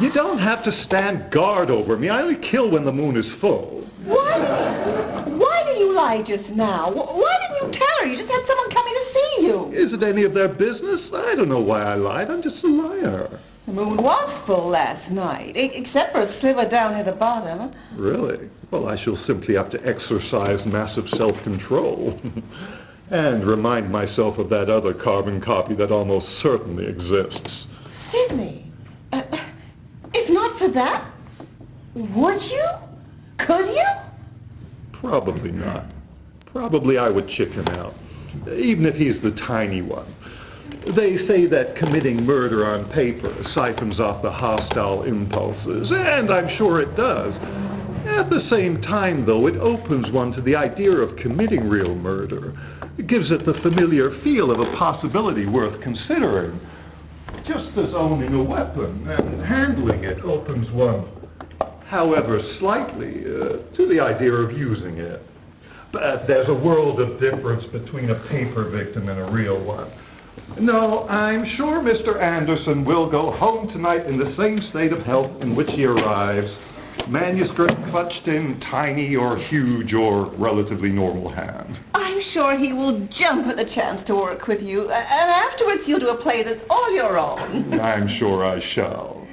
You don't have to stand guard over me. I only kill when the moon is full. What? Why did you lie just now? Why didn't you tell her? You just had someone coming to see you. Is it any of their business? I don't know why I lied. I'm just a liar. The moon was full last night, except for a sliver down near the bottom. Really? Well, I shall simply have to exercise massive self-control. And remind myself of that other carbon copy that almost certainly exists. Sidney, if not for that, would you? Could you? Probably not. Probably I would chicken out, even if he's the tiny one. They say that committing murder on paper siphons off the hostile impulses, and I'm sure it does. At the same time, though, it opens one to the idea of committing real murder. It gives it the familiar feel of a possibility worth considering. Just as owning a weapon and handling it opens one, however slightly, to the idea of using it. But there's a world of difference between a paper victim and a real one. No, I'm sure Mr. Anderson will go home tonight in the same state of health in which he arrives. Manuscript clutched in tiny or huge or relatively normal hand. I'm sure he will jump at the chance to work with you, and afterwards you'll do a play that's all your own. I'm sure I shall,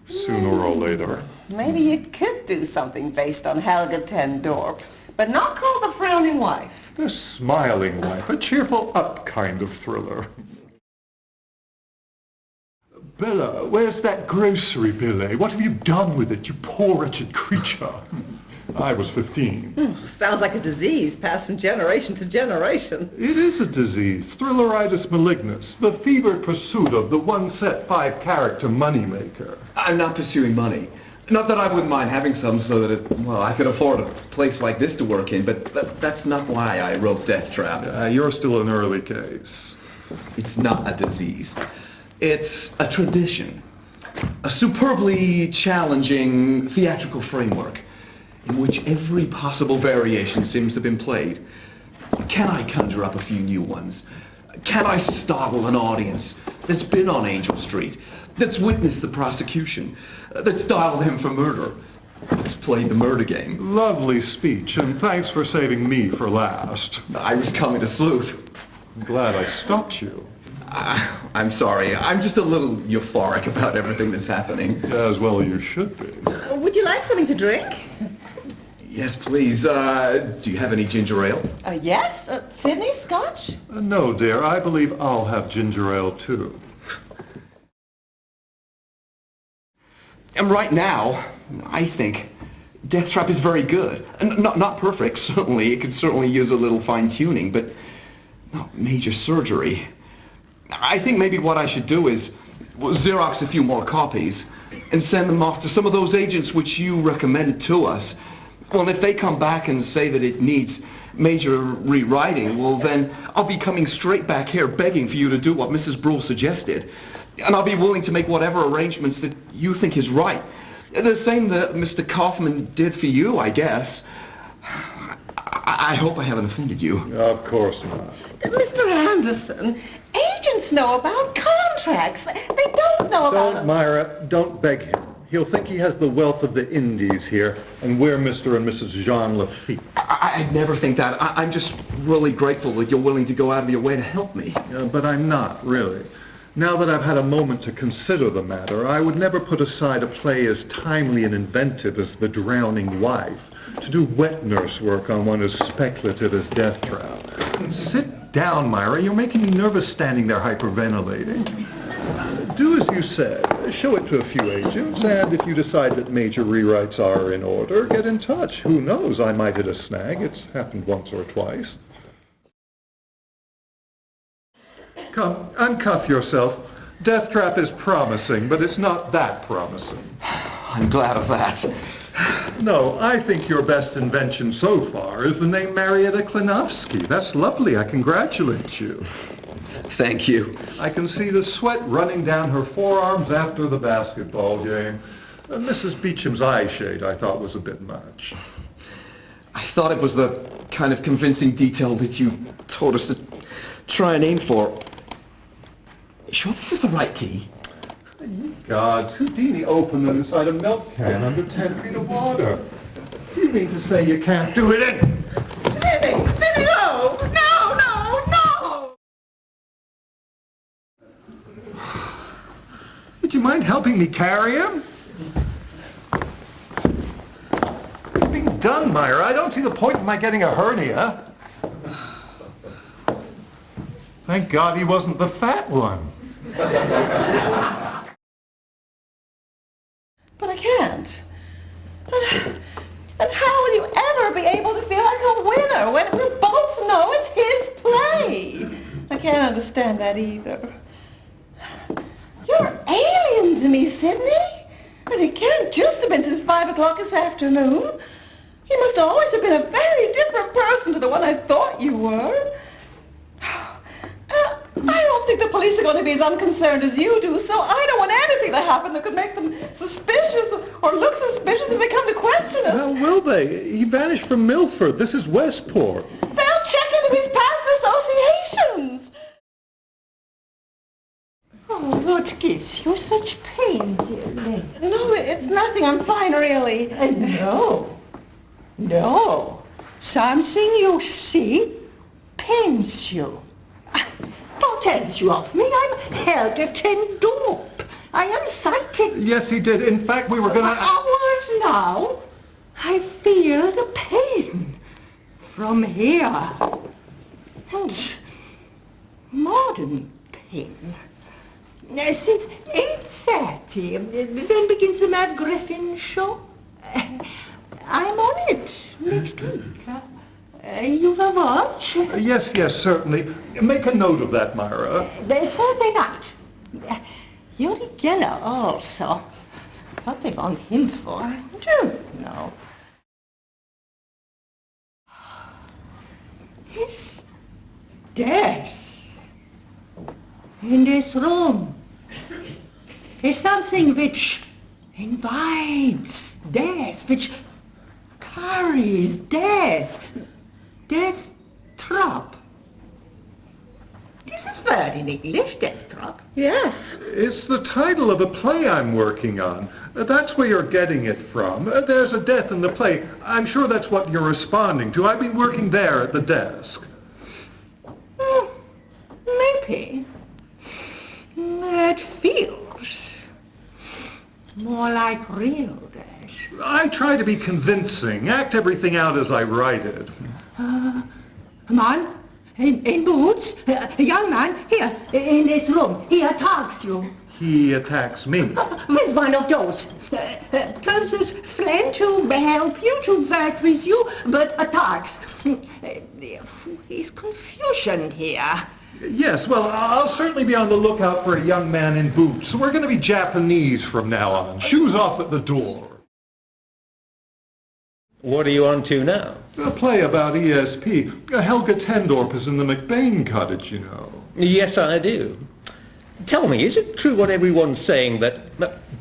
sooner or later. Maybe you could do something based on Helga ten Dorp, but not called The Frowning Wife. The Smiling Wife, a cheerful up kind of thriller. Bella, where's that grocery bill, eh? What have you done with it, you poor wretched creature? I was 15. Sounds like a disease passed from generation to generation. It is a disease, thrilleritis malignus, the fevered pursuit of the one-set, five-character moneymaker. I'm not pursuing money. Not that I wouldn't mind having some so that, I could afford a place like this to work in, but that's not why I wrote Death Trap. You're still an early case. It's not a disease. It's a tradition. A superbly challenging theatrical framework in which every possible variation seems to have been played. Can I conjure up a few new ones? Can I startle an audience that's been on Angel Street, that's witnessed the prosecution, that's dialed him for murder, that's played the murder game? Lovely speech, and thanks for saving me for last. I was coming to sleuth. I'm glad I stopped you. I'm sorry. I'm just a little euphoric about everything that's happening. As well you should be. Would you like something to drink? Yes, please. Do you have any ginger ale? Yes. Sydney, scotch? No, dear. I believe I'll have ginger ale, too. And right now, I think Death Trap is very good. Not perfect, certainly. It could certainly use a little fine-tuning, but not major surgery. I think maybe what I should do is Xerox a few more copies and send them off to some of those agents which you recommended to us. Well, and if they come back and say that it needs major rewriting, well then I'll be coming straight back here begging for you to do what Mrs. Brule suggested. And I'll be willing to make whatever arrangements that you think is right. The same that Mr. Kaufman did for you, I guess. I hope I haven't offended you. Of course not. Mr. Anderson, agents know about contracts. They don't know about... Don't, Myra, don't beg him. He'll think he has the wealth of the Indies here, and we're Mr. and Mrs. Jean Lafitte. I'd never think that. I'm just really grateful that you're willing to go out of your way to help me. But I'm not, really. Now that I've had a moment to consider the matter, I would never put aside a play as timely and inventive as The Drowning Wife to do wet nurse work on one as speculative as Death Trap. Sit down, Myra. You're making me nervous standing there hyperventilating. Do as you said. Show it to a few agents, and if you decide that major rewrites are in order, get in touch. Who knows? I might hit a snag. It's happened once or twice. Come, uncuff yourself. Death Trap is promising, but it's not that promising. I'm glad of that. No, I think your best invention so far is the name Marietta Klinowski. That's lovely. I congratulate you. Thank you. I can see the sweat running down her forearms after the basketball game. Mrs. Beecham's eye shade I thought was a bit much. I thought it was the kind of convincing detail that you told us to try and aim for. Sure this is the right key? Gods, Houdini opened them inside a milk can under 10 feet of water. You mean to say you can't do it in? Sidney, no! No, no, no! Would you mind helping me carry him? It's being done, Myra. I don't see the point in my getting a hernia. Thank God he wasn't the fat one. But I can't. And how will you ever be able to feel like a winner when we both know it's his play? I can't understand that either. You're alien to me, Sidney. And it can't just have been since 5 o'clock this afternoon. You must always have been a very different person to the one I thought you were. I don't think the police are going to be as unconcerned as you do, so I don't want anything to happen that could make them suspicious or look suspicious if they come to question us. Well, will they? He vanished from Milford. This is Westport. They'll check into his past associations. Oh, what gives you such pain, dearly? No, it's nothing. I'm fine, really. No. Something you see pains you. What tells you of me? I'm Helga ten Dorp. I am psychic. Yes, he did. In fact, we were For gonna... hours now, I feel the pain from here. And modern pain. Since 8:30, then begins the Matt Griffin show. I'm on it next week. You've a watch? Yes, certainly. Make a note of that, Myra. Thursday night. Yuri Geller also. What they want him for, I don't know. His death in this room is something which invites death, which carries death. Death trap. This is word in English, death trap. Yes. It's the title of a play I'm working on. That's where you're getting it from. There's a death in the play. I'm sure that's what you're responding to. I've been working there at the desk. Maybe. It feels more like real death. I try to be convincing, act everything out as I write it. A man in boots, a young man here in this room. He attacks you He attacks me. with one of those. Closest friend to help you, to work with you, but attacks. Is confusion here. Yes, well, I'll certainly be on the lookout for a young man in boots. We're going to be Japanese from now on. Shoes off at the door. What are you on to now? A play about ESP. Helga Tendorp is in the McBain cottage, you know. Yes, I do. Tell me, is it true what everyone's saying that...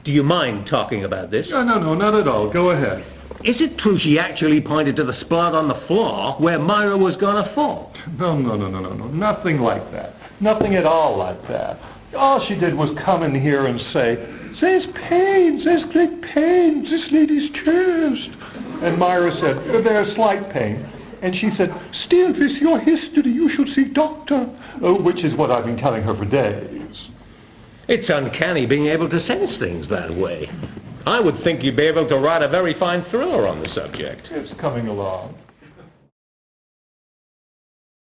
Do you mind talking about this? No, not at all. Go ahead. Is it true she actually pointed to the spot on the floor where Myra was gonna fall? No. Nothing like that. Nothing at all like that. All she did was come in here and say, "There's pain, there's great pain, this lady's chest." And Myra said, "There's slight pain." And she said, "Still, with your history, you should see doctor," which is what I've been telling her for days. It's uncanny being able to sense things that way. I would think you'd be able to write a very fine thriller on the subject. It's coming along.